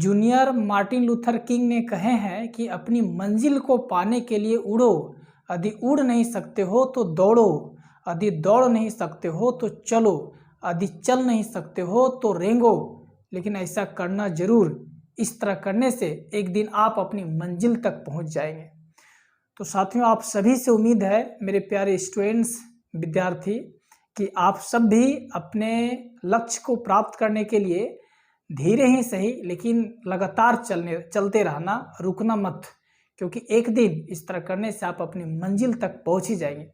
Junior Martin Luther king ने कहे हैं कि अपनी मंजिल को पाने के लिए उड़ो, यदि उड़ नहीं सकते हो तो दौड़ो, यदि दौड़ नहीं सकते हो तो चलो, यदि चल नहीं सकते हो तो रेंगो, लेकिन ऐसा करना जरूर। इस तरह करने से एक दिन आप अपनी मंजिल तक पहुंच जाएंगे। तो साथियों, आप सभी से उम्मीद है मेरे प्यारे स्टूडेंट्स, विद्यार्थी, कि आप सब भी अपने लक्ष्य को प्राप्त करने के लिए धीरे ही सही लेकिन लगातार चलते रहना, रुकना मत, क्योंकि एक दिन इस तरह करने से आप अपनी मंजिल तक पहुंच ही जाएंगे।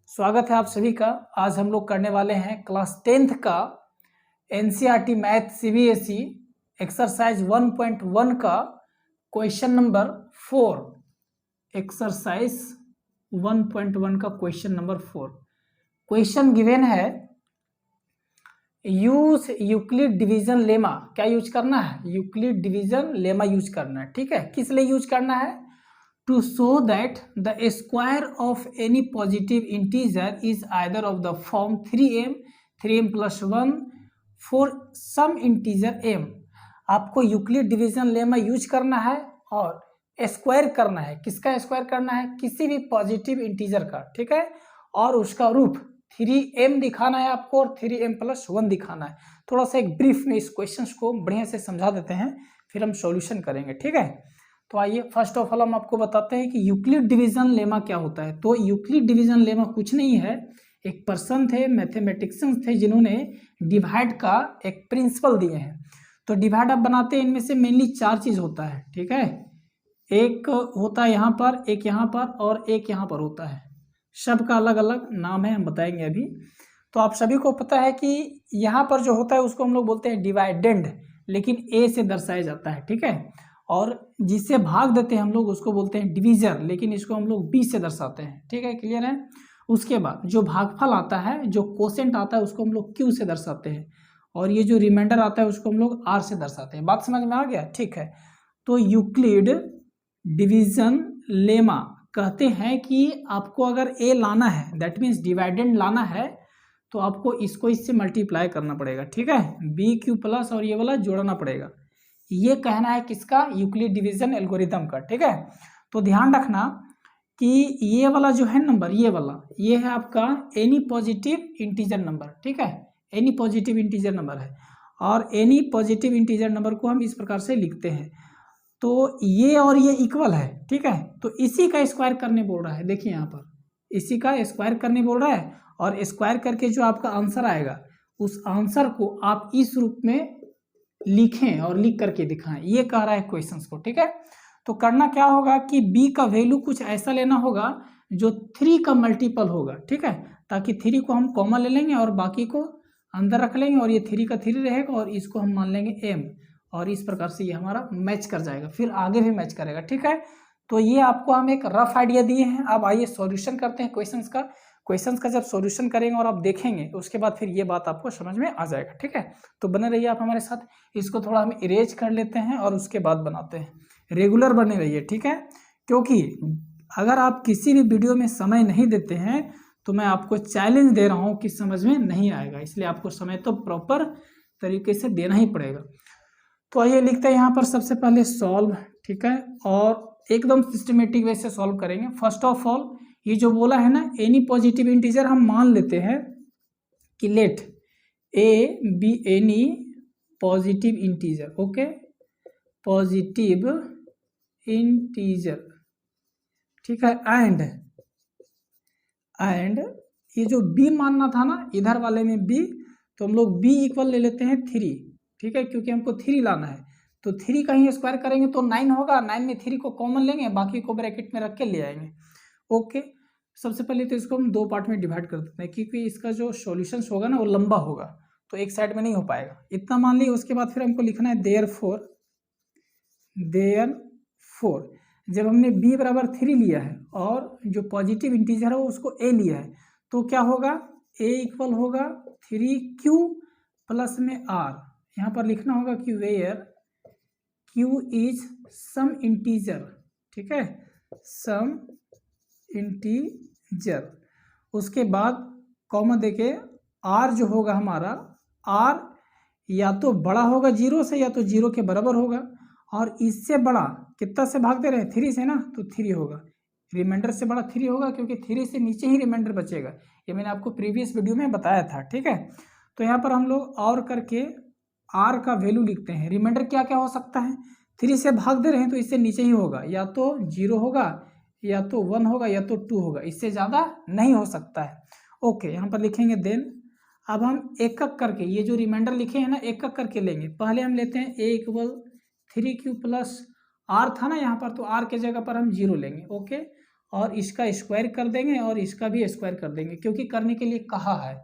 स्वागत है आप सभी का। आज हम लोग करने वाले हैं क्लास 10th का एनसीईआरटी मैथ सीबीएसई एक्सरसाइज 1.1 का क्वेश्चन नंबर 4। एक्सरसाइज 1.1 का क्वेश्चन नंबर 4। क्वेश्चन गिवन है, यूज यूक्लिड डिवीजन लेमा। क्या यूज करना है? यूक्लिड डिवीजन लेमा यूज करना है। ठीक है, किस लिए यूज करना है? To show that the square of any positive integer is either of the form 3m plus 1 for some integer m। आपको यूक्लिड डिवीजन लेमा यूज करना है और स्क्वायर करना है। किसका स्क्वायर करना है? किसी भी पॉजिटिव इंटीजर का। ठीक है, और उसका रूप 3m दिखाना है आपको और 3m plus 1 दिखाना है। थोड़ा सा एक ब्रीफ में इस क्वेश्चन को बढ़िया से समझा देते हैं, फिर हम सॉल्यूशन करेंगे। ठीक है, तो आइए फर्स्ट ऑफ ऑल हम आपको बताते हैं कि यूक्लिड डिवीजन लेमा क्या होता है। तो यूक्लिड डिवीजन लेमा कुछ नहीं है, एक पर्सन थे, मैथमेटिशियंस थे, जिन्होंने डिवाइड का एक प्रिंसिपल दिए हैं। तो डिवाइड आप बनाते हैं, इनमें से मेनली 4 चीज होता है। ठीक है, एक होता है यहाँ पर, एक यहाँ पर और एक यहाँ पर होता है। सबका अलग अलग नाम है, हम बताएंगे अभी। तो आप सभी को पता है कि यहाँ पर जो होता है उसको हम लोग बोलते हैं डिवाइडेंड, लेकिन ए से दर्शाया जाता है। ठीक है, और जिससे भाग देते हैं हम लोग उसको बोलते हैं डिवीजर, लेकिन इसको हम लोग बी से दर्शाते हैं। ठीक है, क्लियर है? उसके बाद जो भागफल आता है, जो कोसेंट आता है, उसको हम लोग क्यू से दर्शाते हैं, और ये जो रिमाइंडर आता है उसको हम लोग आर से दर्शाते हैं। बात समझ में आ गया? ठीक है, तो यूक्लिड डिवीजन लेमा कहते हैं कि आपको अगर ए लाना है, दैट मीन्स डिवाइडेंड लाना है, तो आपको इसको इससे मल्टीप्लाई करना पड़ेगा। ठीक है, बी क्यू प्लस और ये वाला जोड़ना पड़ेगा। ये कहना है किसका? यूक्लिड डिवीजन एल्गोरिथम का। ठीक है, तो ध्यान रखना कि ये वाला जो है नंबर, ये है आपका एनी पॉजिटिव इंटीजर नंबर। ठीक है, एनी पॉजिटिव इंटीजर नंबर है, और एनी पॉजिटिव इंटीजर नंबर को हम इस प्रकार से लिखते हैं। तो ये और ये इक्वल है। ठीक है, तो इसी का स्क्वायर करने बोल रहा है। देखिए यहाँ पर इसी का स्क्वायर करने बोल रहा है, और स्क्वायर करके जो आपका आंसर आएगा उस आंसर को आप इस रूप में लिखें और लिख करके दिखाएं, ये कह रहा है क्वेश्चन को। ठीक है, तो करना क्या होगा कि b का वैल्यू कुछ ऐसा लेना होगा जो 3 का मल्टीपल होगा। ठीक है, ताकि 3 को हम कॉमन ले लेंगे और बाकी को अंदर रख लेंगे, और ये 3 का 3 रहेगा और इसको हम मान लेंगे m, और इस प्रकार से ये हमारा मैच कर जाएगा, फिर आगे भी मैच करेगा। ठीक है, तो ये आपको हम एक रफ आइडिया दिए हैं। अब आइए सॉल्यूशन करते हैं क्वेश्चंस का जब सॉल्यूशन करेंगे और आप देखेंगे उसके बाद फिर ये बात आपको समझ में आ जाएगा। ठीक है, तो बने रहिए आप हमारे साथ। इसको थोड़ा हम इरेज कर लेते हैं और उसके बाद बनाते हैं। रेगुलर बने रहिए। ठीक है, क्योंकि अगर आप किसी भी वीडियो में समय नहीं देते हैं तो मैं आपको चैलेंज दे रहा हूँ कि समझ में नहीं आएगा, इसलिए आपको समय तो प्रॉपर तरीके से देना ही पड़ेगा। तो आइए लिखते हैं यहाँ पर सबसे पहले सॉल्व। ठीक है, और एकदम सिस्टमेटिक वे से सॉल्व करेंगे। फर्स्ट ऑफ ऑल ये जो बोला है ना, एनी पॉजिटिव इंटीजर, हम मान लेते हैं कि let a be any positive integer. Okay, positive integer. ठीक है, एंड ये जो b मानना था ना इधर वाले में b, तो हम लोग b इक्वल ले लेते हैं 3। ठीक है, क्योंकि हमको 3 लाना है, तो 3 का ही स्क्वायर करेंगे तो 9 होगा। 9 में 3 को कॉमन लेंगे, बाकी को ब्रैकेट में रख के ले आएंगे। ओके, सबसे पहले तो इसको हम 2 पार्ट में डिवाइड कर देते हैं, क्योंकि इसका जो सॉल्यूशंस होगा ना वो लंबा होगा, तो एक साइड में नहीं हो पाएगा। इतना मान लिया, उसके बाद फिर हमको लिखना है देयरफॉर जब हमने b बराबर 3 लिया है और जो पॉजिटिव इंटीजर है उसको a लिया है, तो क्या होगा? a इक्वल होगा 3q प्लस में r। यहाँ पर लिखना होगा कि where q is some integer. ठीक है, सम इंटीजर। उसके बाद कॉमा देके r जो होगा हमारा, r या तो बड़ा होगा जीरो से या तो जीरो के बराबर होगा, और इससे बड़ा कितना से भाग दे रहे हैं, थ्री से ना, तो थ्री होगा। रिमाइंडर से बड़ा थ्री होगा क्योंकि थ्री से नीचे ही रिमाइंडर बचेगा, ये मैंने आपको प्रीवियस वीडियो में बताया था, ठीक है। तो यहाँ पर हम लोग और करके आर का वैल्यू लिखते हैं। रिमाइंडर क्या क्या हो सकता है, थ्री से भाग दे रहे हैं तो इससे नीचे ही होगा, या तो जीरो होगा या तो वन होगा या तो टू होगा, इससे ज़्यादा नहीं हो सकता है। ओके, यहाँ पर लिखेंगे देन। अब हम एक एक करके ये जो रिमाइंडर लिखे हैं ना, एक एक करके लेंगे। पहले हम लेते हैं A equal three Q plus R था ना यहाँ पर, तो आर के जगह पर हम जीरो लेंगे। ओके, और इसका स्क्वायर कर देंगे और इसका भी स्क्वायर कर देंगे क्योंकि करने के लिए कहा है।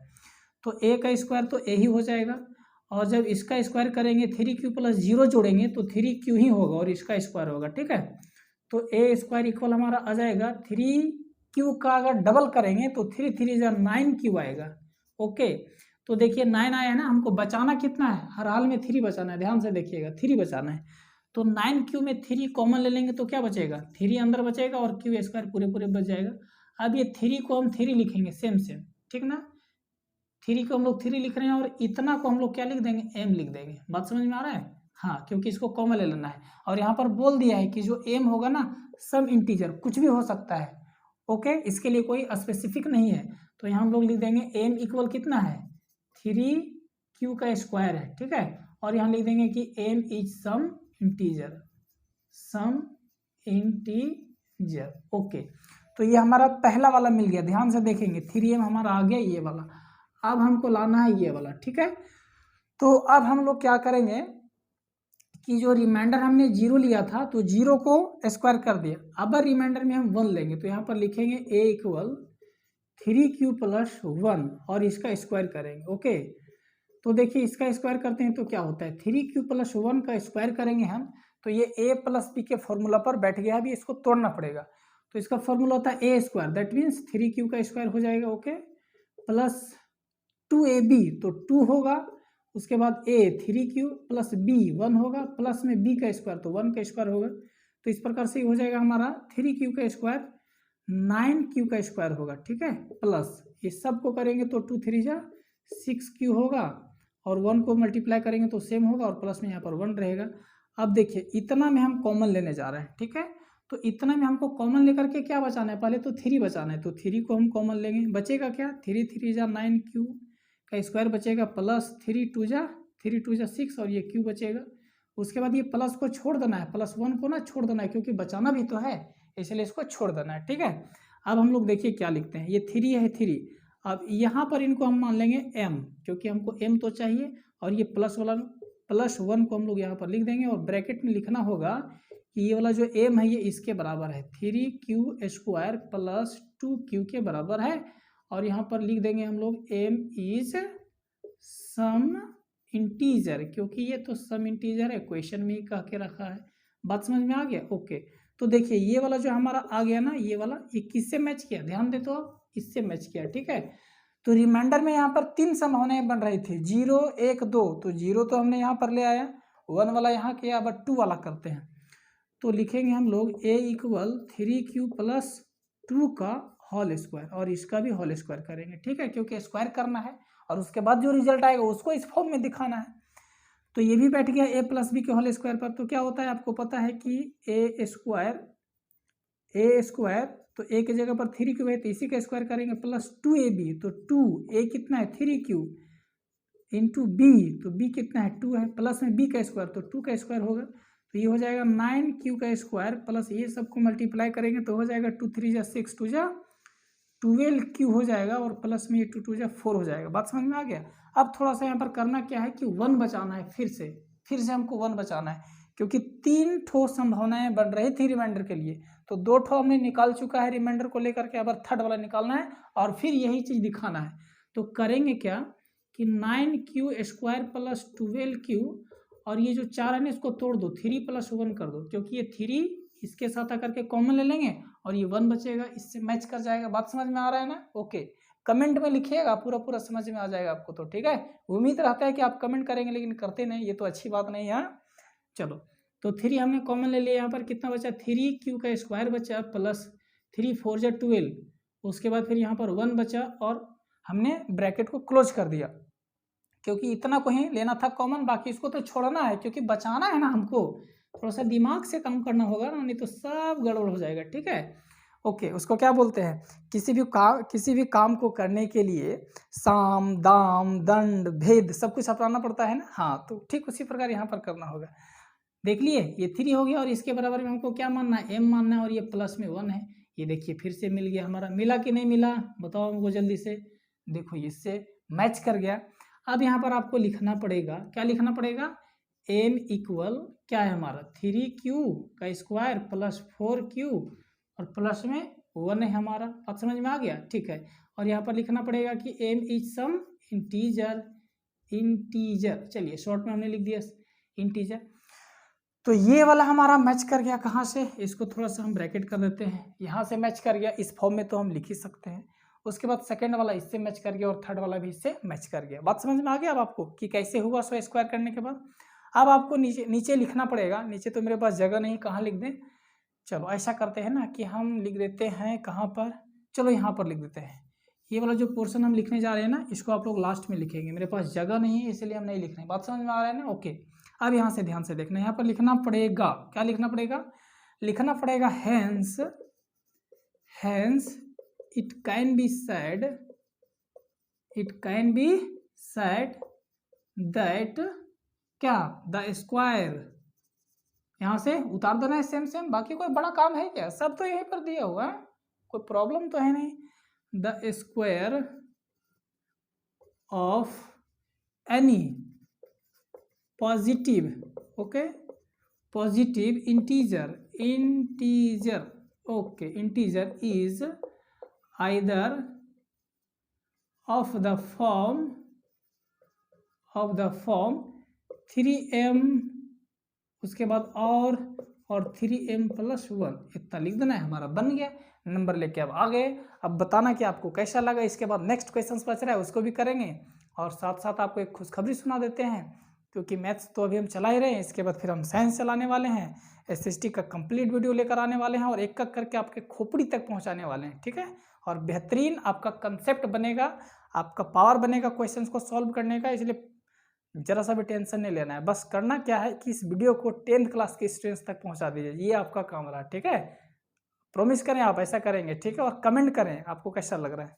तो ए का स्क्वायर तो ए ही हो जाएगा, और जब इसका स्क्वायर करेंगे थ्री क्यू प्लस जीरो जोड़ेंगे तो थ्री क्यू ही होगा और इसका स्क्वायर होगा, ठीक है। तो ए स्क्वायर इक्वल हमारा आ जाएगा थ्री क्यू का अगर डबल करेंगे तो थ्री थ्री जा नाइन क्यू आएगा। ओके, तो देखिए नाइन आया है ना, हमको बचाना कितना है, हर हाल में थ्री बचाना है, ध्यान से देखिएगा, थ्री बचाना है। तो नाइन क्यू में थ्री कॉमन ले लेंगे तो क्या बचेगा, थ्री अंदर बचेगा और क्यू स्क्वायर पूरे पूरे बच जाएगा। अब ये थ्री को हम थ्री लिखेंगे सेम सेम, ठीक ना, थ्री को हम लोग थ्री लिख रहे हैं और इतना को हम लोग क्या लिख देंगे, एम लिख देंगे। बात समझ में आ रहा है, हाँ, क्योंकि इसको कॉमन ले लेना है। और यहाँ पर बोल दिया है कि जो एम होगा ना, सम इंटीजर कुछ भी हो सकता है। ओके, इसके लिए कोई स्पेसिफिक नहीं है, तो यहाँ हम लोग लिख देंगे एम इक्वल कितना है, थ्री क्यू का स्क्वायर है, ठीक है। और यहाँ लिख देंगे कि m is some integer, some integer. Okay, तो ये हमारा पहला वाला मिल गया, ध्यान से देखेंगे, थ्री एम हमारा आ गया ये वाला। अब हमको लाना है ये वाला, ठीक है। तो अब हम लोग क्या करेंगे कि जो रिमाइंडर हमने जीरो लिया था तो जीरो को स्क्वायर कर दिया, अब रिमाइंडर में हम वन लेंगे, तो यहाँ पर लिखेंगे A equal three Q plus one और इसका स्क्वायर करेंगे। ओके, तो देखिए इसका स्क्वायर करते हैं तो क्या होता है, थ्री क्यू प्लस वन का स्क्वायर करेंगे हम, तो ये ए प्लस बी के फॉर्मूला पर बैठ गया, अभी इसको तोड़ना पड़ेगा। तो इसका फॉर्मूला होता है A square, that means three Q का स्क्वायर हो जाएगा। Okay, plus two A B तो टू होगा, उसके बाद A three Q plus B one होगा, प्लस में बी का स्क्वायर तो वन का स्क्वायर होगा। तो इस प्रकार से हो जाएगा हमारा थ्री क्यू का स्क्वायर नाइन क्यू का स्क्वायर होगा, ठीक है। प्लस ये सब को करेंगे तो टू थ्री जा सिक्स क्यू होगा, और वन को मल्टीप्लाई करेंगे तो सेम होगा, और प्लस में यहाँ पर वन रहेगा। अब देखिए इतना में हम कॉमन लेने जा रहे हैं, ठीक है। तो इतना में हमको कॉमन लेकर के क्या बचाना है, पहले तो थ्री बचाना है, तो थ्री को हम कॉमन लेंगे, बचेगा क्या, थ्री थ्री जा नाइन क्यू का स्क्वायर बचेगा, प्लस थ्री टू जा सिक्स, और ये क्यू बचेगा। उसके बाद ये प्लस को छोड़ देना है, प्लस वन को ना छोड़ देना है क्योंकि बचाना भी तो है, इसलिए इसको छोड़ देना है, ठीक है। अब हम लोग देखिए क्या लिखते हैं, ये थ्री है थ्री, अब यहाँ पर इनको हम मान लेंगे एम, क्योंकि हमको एम तो चाहिए, और ये प्लस वाला प्लस वन को हम लोग यहाँ पर लिख देंगे, और ब्रैकेट में लिखना होगा कि ये वाला जो एम है ये इसके बराबर है, three Q square plus two Q के बराबर है। और यहाँ पर लिख देंगे हम लोग एम इज सम इंटीजर, क्योंकि ये तो सम इंटीजर है, क्वेश्चन में ही कह के रखा है। बात समझ में आ गया। ओके, तो देखिए ये वाला जो हमारा आ गया ना, ये वाला ये किससे मैच किया, ध्यान दे तो आप, इससे मैच किया, ठीक है। तो रिमाइंडर में यहाँ पर तीन संभावनाएं बन रही थी, जीरो एक दो, तो जीरो तो हमने यहाँ पर ले आया, वन वाला यहाँ किया, अब टू वाला करते हैं। तो लिखेंगे हम लोग A equal three Q plus two का होल स्क्वायर, और इसका भी होल स्क्वायर करेंगे, ठीक है, क्योंकि स्क्वायर करना है और उसके बाद जो रिजल्ट आएगा उसको इस फॉर्म में दिखाना है। तो ये भी बैठ गया ए प्लस बी के होल स्क्वायर पर, तो क्या होता है आपको पता है कि ए स्क्वायर तो ए की जगह पर थ्री क्यू है तो इसी का स्क्वायर करेंगे, प्लस टू ए बी, तो टू ए कितना है थ्री क्यू इंटू बी, तो बी कितना है टू है, प्लस में बी का स्क्वायर तो टू का स्क्वायर होगा, तो ये हो जाएगा नाइन क्यू का स्क्वायर, प्लस ये सबको मल्टीप्लाई करेंगे तो हो जाएगा टू थ्री जा सिक्स, टू जा ट्वेल्व क्यू हो जाएगा, और प्लस में ये टू टू जा फोर हो जाएगा। बात समझ में आ गया। अब थोड़ा सा यहाँ पर करना क्या है कि वन बचाना है, फिर से हमको वन बचाना है, क्योंकि तीन ठो संभावनाएं बन रही थी रिमाइंडर के लिए, तो दो ठो हमने निकाल चुका है रिमाइंडर को लेकर के, अब थर्ड वाला निकालना है और फिर यही चीज दिखाना है। तो करेंगे क्या कि nine Q square plus twelve Q, और ये जो चार है ना इसको तोड़ दो, थ्री प्लस वन कर दो, क्योंकि ये थ्री इसके साथ आकर के कॉमन ले लेंगे और ये वन बचेगा, इससे मैच कर जाएगा। बात समझ में आ रहा है ना। ओके, कमेंट में लिखिएगा, पूरा पूरा समझ में आ जाएगा आपको, तो ठीक है। उम्मीद रहता है कि आप कमेंट करेंगे, लेकिन करते नहीं, ये तो अच्छी बात नहीं है। चलो, तो थ्री हमने कॉमन ले लिया, यहाँ पर कितना बचा, थ्री क्यू का स्क्वायर बचा, प्लस थ्री फोर जा ट्वेल्व, उसके बाद फिर यहाँ पर वन बचा, और हमने ब्रैकेट को क्लोज कर दिया, क्योंकि इतना को ही लेना था कॉमन, बाकी इसको तो छोड़ना है क्योंकि बचाना है ना हमको, थोड़ा सा दिमाग से काम करना होगा ना, नहीं तो सब गड़बड़ हो जाएगा। ठीक है, ओके। उसको क्या बोलते हैं, किसी भी काम को करने के लिए साम दाम दंड भेद सब कुछ अपनाना पड़ता है ना। हाँ, तो ठीक उसी प्रकार यहाँ पर करना होगा। देख लिए, ये 3 हो गया और इसके बराबर में हमको क्या मानना है, m मानना है, और ये प्लस में 1 है। ये देखिए फिर से मिल गया हमारा, मिला कि नहीं मिला बताओ हमको जल्दी से। देखो इससे मैच कर गया। अब यहाँ पर आपको लिखना पड़ेगा, क्या लिखना पड़ेगा, m इक्वल क्या है हमारा 3q का स्क्वायर प्लस 4q और प्लस में 1 है हमारा। बात समझ में आ गया, ठीक है। और यहाँ पर लिखना पड़ेगा कि m इज सम इंटीजर, चलिए शॉर्ट में हमने लिख दिया इंटीजर। तो ये वाला हमारा मैच कर गया, कहाँ से, इसको थोड़ा सा हम ब्रैकेट कर देते हैं, यहाँ से मैच कर गया, इस फॉर्म में तो हम लिख ही सकते हैं। उसके बाद सेकंड वाला इससे मैच कर गया और थर्ड वाला भी इससे मैच कर गया। बात समझ में आ गया अब आपको कि कैसे हुआ सो स्क्वायर करने के बाद। अब आपको नीचे लिखना पड़ेगा, नीचे तो मेरे पास जगह नहीं, कहाँ लिख दें, चलो ऐसा करते हैं ना कि हम लिख देते हैं कहाँ पर, चलो यहाँ पर लिख देते हैं। ये वाला जो पोर्शन हम लिखने जा रहे हैं ना, इसको आप लोग लास्ट में लिखेंगे, मेरे पास जगह नहीं है इसलिए हम नहीं लिख रहे हैं। बात समझ में आ रहा है ना, ओके। अब यहाँ से ध्यान से देखना, यहाँ पर लिखना पड़ेगा, क्या लिखना पड़ेगा, लिखना पड़ेगा hence it can be said that क्या, द स्क्वायर, यहाँ से उतार देना है सेम, बाकी कोई बड़ा काम है क्या, सब तो यहीं पर दिया हुआ है, कोई प्रॉब्लम तो है नहीं। The square of any positive, okay, positive integer, okay, integer is either of the form 3m, उसके बाद और 3m प्लस 1, इतना लिख देना है, हमारा बन गया। नंबर लेके अब आ गए। अब बताना कि आपको कैसा लगा। इसके बाद नेक्स्ट क्वेश्चन बच रहा है उसको भी करेंगे, और साथ साथ आपको एक खुशखबरी सुना देते हैं, क्योंकि मैथ्स तो अभी हम चला ही रहे हैं, इसके बाद फिर हम साइंस चलाने वाले हैं, एसएसटी का कंप्लीट वीडियो लेकर आने वाले हैं और एक एक करके आपके खोपड़ी तक पहुंचाने वाले हैं, ठीक है। और बेहतरीन आपका कंसेप्ट बनेगा, आपका पावर बनेगा क्वेश्चंस को सॉल्व करने का, इसलिए जरा सा भी टेंशन नहीं लेना है। बस करना क्या है कि इस वीडियो को 10th क्लास के स्टूडेंट्स तक पहुंचा दीजिए, ये आपका काम रहा, ठीक है। प्रॉमिस करें आप ऐसा करेंगे, ठीक है। और कमेंट करें आपको कैसा लग रहा है।